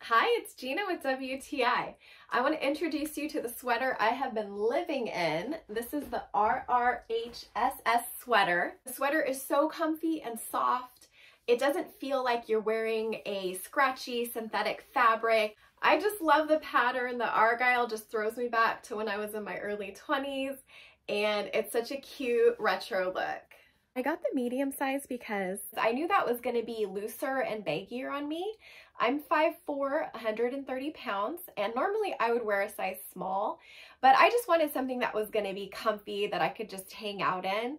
Hi, it's Gina with WTI. I want to introduce you to the sweater I have been living in. This is the rrhss sweater. The sweater is so comfy and soft. It doesn't feel like you're wearing a scratchy synthetic fabric. I just love the pattern. The argyle just throws me back to when I was in my early 20s, and it's such a cute retro look. I got the medium size because I knew that was going to be looser and baggier on me. I'm 5'4", 130 pounds, and normally I would wear a size small, but I just wanted something that was going to be comfy that I could just hang out in.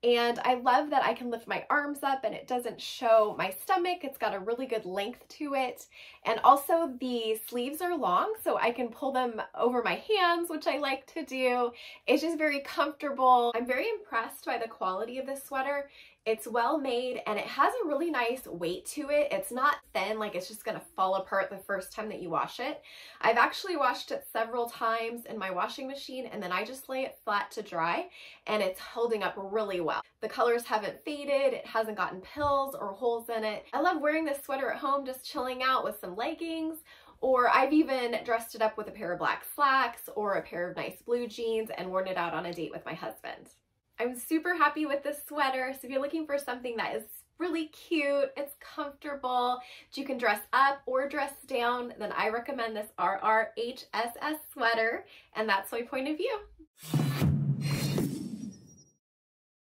And I love that I can lift my arms up and it doesn't show my stomach. It's got a really good length to it. And also the sleeves are long, so I can pull them over my hands, which I like to do. It's just very comfortable. I'm very impressed by the quality of this sweater. It's well made and it has a really nice weight to it. It's not thin, like it's just gonna fall apart the first time that you wash it. I've actually washed it several times in my washing machine, and then I just lay it flat to dry, and it's holding up really well. The colors haven't faded, it hasn't gotten pills or holes in it. I love wearing this sweater at home, just chilling out with some leggings, or I've even dressed it up with a pair of black slacks or a pair of nice blue jeans and worn it out on a date with my husband. I'm super happy with this sweater, so if you're looking for something that is really cute, it's comfortable, you can dress up or dress down, then I recommend this rrhss sweater, and that's my point of view.